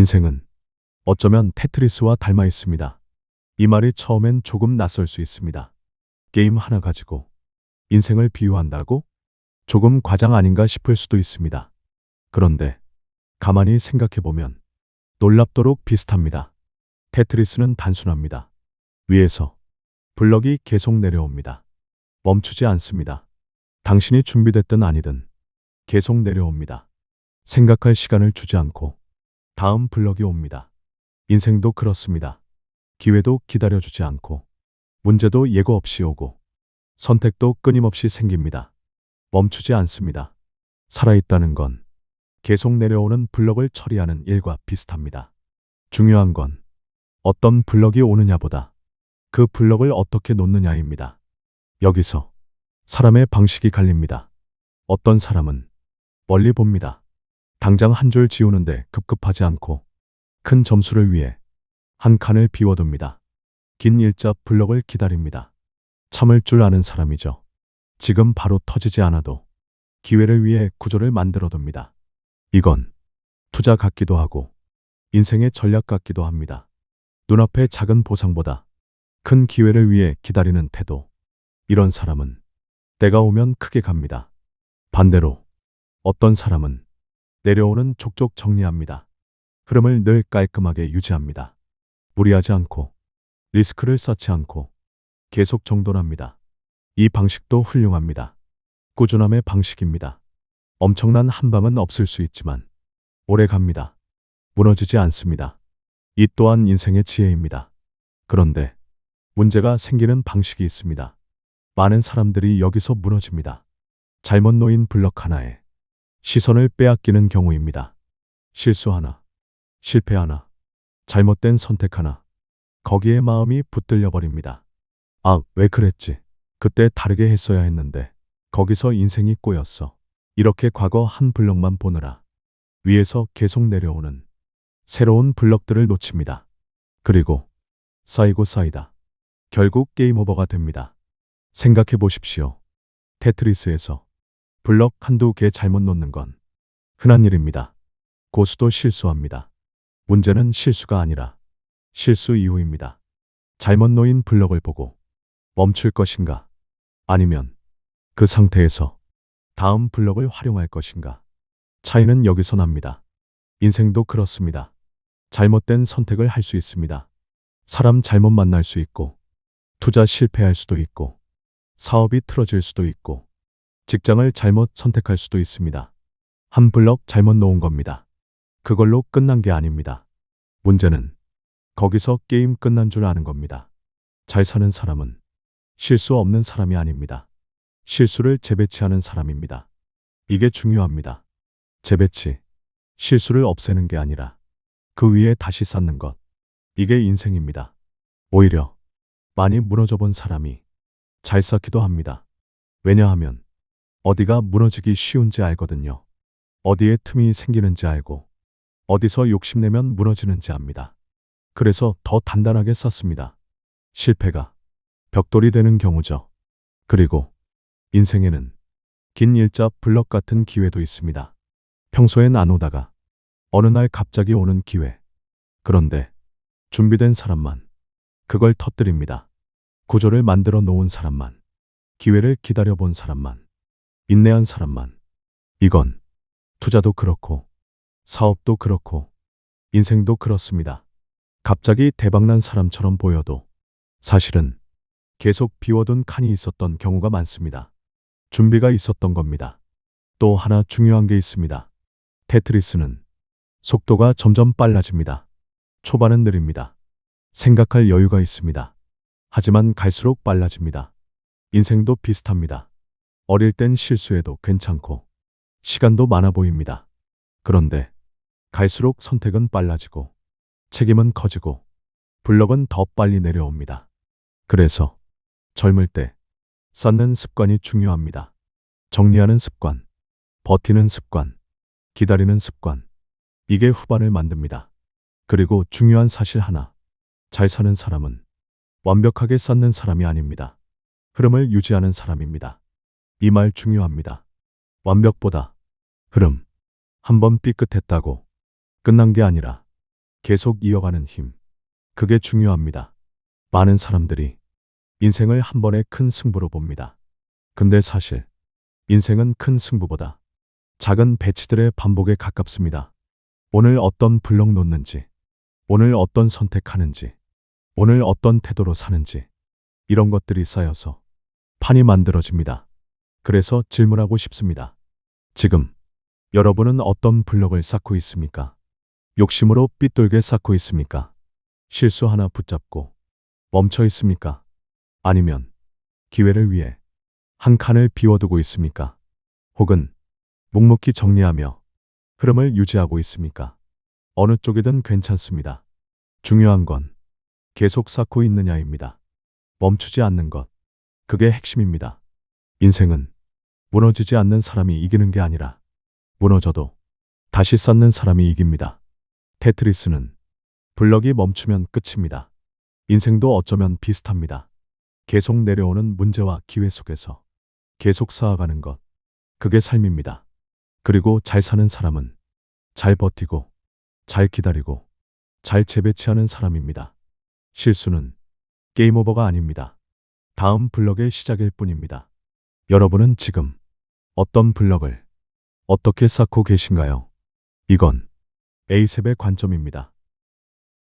인생은 어쩌면 테트리스와 닮아 있습니다. 이 말이 처음엔 조금 낯설 수 있습니다. 게임 하나 가지고 인생을 비유한다고? 조금 과장 아닌가 싶을 수도 있습니다. 그런데 가만히 생각해보면 놀랍도록 비슷합니다. 테트리스는 단순합니다. 위에서 블럭이 계속 내려옵니다. 멈추지 않습니다. 당신이 준비됐든 아니든 계속 내려옵니다. 생각할 시간을 주지 않고 다음 블럭이 옵니다. 인생도 그렇습니다. 기회도 기다려주지 않고 문제도 예고 없이 오고 선택도 끊임없이 생깁니다. 멈추지 않습니다. 살아있다는 건 계속 내려오는 블럭을 처리하는 일과 비슷합니다. 중요한 건 어떤 블럭이 오느냐보다 그 블럭을 어떻게 놓느냐입니다. 여기서 사람의 방식이 갈립니다. 어떤 사람은 멀리 봅니다. 당장 한 줄 지우는데 급급하지 않고 큰 점수를 위해 한 칸을 비워둡니다. 긴 일자 블럭을 기다립니다. 참을 줄 아는 사람이죠. 지금 바로 터지지 않아도 기회를 위해 구조를 만들어둡니다. 이건 투자 같기도 하고 인생의 전략 같기도 합니다. 눈앞의 작은 보상보다 큰 기회를 위해 기다리는 태도. 이런 사람은 때가 오면 크게 갑니다. 반대로 어떤 사람은 내려오는 족족 정리합니다. 흐름을 늘 깔끔하게 유지합니다. 무리하지 않고 리스크를 쌓지 않고 계속 정돈합니다. 이 방식도 훌륭합니다. 꾸준함의 방식입니다. 엄청난 한방은 없을 수 있지만 오래 갑니다. 무너지지 않습니다. 이 또한 인생의 지혜입니다. 그런데 문제가 생기는 방식이 있습니다. 많은 사람들이 여기서 무너집니다. 잘못 놓인 블럭 하나에 시선을 빼앗기는 경우입니다. 실수 하나, 실패 하나, 잘못된 선택 하나, 거기에 마음이 붙들려 버립니다. 아, 왜 그랬지? 그때 다르게 했어야 했는데 거기서 인생이 꼬였어. 이렇게 과거 한 블럭만 보느라 위에서 계속 내려오는 새로운 블럭들을 놓칩니다. 그리고 쌓이고 쌓이다 결국 게임 오버가 됩니다. 생각해 보십시오. 테트리스에서 블럭 한두 개 잘못 놓는 건 흔한 일입니다. 고수도 실수합니다. 문제는 실수가 아니라 실수 이후입니다. 잘못 놓인 블럭을 보고 멈출 것인가? 아니면 그 상태에서 다음 블럭을 활용할 것인가? 차이는 여기서 납니다. 인생도 그렇습니다. 잘못된 선택을 할 수 있습니다. 사람 잘못 만날 수 있고, 투자 실패할 수도 있고, 사업이 틀어질 수도 있고, 직장을 잘못 선택할 수도 있습니다. 한 블럭 잘못 놓은 겁니다. 그걸로 끝난 게 아닙니다. 문제는 거기서 게임 끝난 줄 아는 겁니다. 잘 사는 사람은 실수 없는 사람이 아닙니다. 실수를 재배치하는 사람입니다. 이게 중요합니다. 재배치, 실수를 없애는 게 아니라 그 위에 다시 쌓는 것. 이게 인생입니다. 오히려 많이 무너져 본 사람이 잘 쌓기도 합니다. 왜냐하면 어디가 무너지기 쉬운지 알거든요. 어디에 틈이 생기는지 알고 어디서 욕심내면 무너지는지 압니다. 그래서 더 단단하게 쌓습니다. 실패가 벽돌이 되는 경우죠. 그리고 인생에는 긴 일자 블럭 같은 기회도 있습니다. 평소엔 안 오다가 어느 날 갑자기 오는 기회. 그런데 준비된 사람만 그걸 터뜨립니다. 구조를 만들어 놓은 사람만, 기회를 기다려본 사람만, 인내한 사람만. 이건 투자도 그렇고 사업도 그렇고 인생도 그렇습니다. 갑자기 대박난 사람처럼 보여도 사실은 계속 비워둔 칸이 있었던 경우가 많습니다. 준비가 있었던 겁니다. 또 하나 중요한 게 있습니다. 테트리스는 속도가 점점 빨라집니다. 초반은 느립니다. 생각할 여유가 있습니다. 하지만 갈수록 빨라집니다. 인생도 비슷합니다. 어릴 땐 실수해도 괜찮고 시간도 많아 보입니다. 그런데 갈수록 선택은 빨라지고 책임은 커지고 블럭은 더 빨리 내려옵니다. 그래서 젊을 때 쌓는 습관이 중요합니다. 정리하는 습관, 버티는 습관, 기다리는 습관. 이게 후반을 만듭니다. 그리고 중요한 사실 하나. 잘 사는 사람은 완벽하게 쌓는 사람이 아닙니다. 흐름을 유지하는 사람입니다. 이 말 중요합니다. 완벽보다 흐름. 한번 삐끗했다고 끝난 게 아니라 계속 이어가는 힘. 그게 중요합니다. 많은 사람들이 인생을 한 번의 큰 승부로 봅니다. 근데 사실 인생은 큰 승부보다 작은 배치들의 반복에 가깝습니다. 오늘 어떤 블록 놓는지, 오늘 어떤 선택하는지, 오늘 어떤 태도로 사는지, 이런 것들이 쌓여서 판이 만들어집니다. 그래서 질문하고 싶습니다. 지금 여러분은 어떤 블록을 쌓고 있습니까? 욕심으로 삐뚤게 쌓고 있습니까? 실수 하나 붙잡고 멈춰 있습니까? 아니면 기회를 위해 한 칸을 비워두고 있습니까? 혹은 묵묵히 정리하며 흐름을 유지하고 있습니까? 어느 쪽이든 괜찮습니다. 중요한 건 계속 쌓고 있느냐입니다. 멈추지 않는 것. 그게 핵심입니다. 인생은 무너지지 않는 사람이 이기는 게 아니라 무너져도 다시 쌓는 사람이 이깁니다. 테트리스는 블럭이 멈추면 끝입니다. 인생도 어쩌면 비슷합니다. 계속 내려오는 문제와 기회 속에서 계속 쌓아가는 것. 그게 삶입니다. 그리고 잘 사는 사람은 잘 버티고, 잘 기다리고, 잘 재배치하는 사람입니다. 실수는 게임 오버가 아닙니다. 다음 블럭의 시작일 뿐입니다. 여러분은 지금 어떤 블럭을 어떻게 쌓고 계신가요? 이건 에이셉의 관점입니다.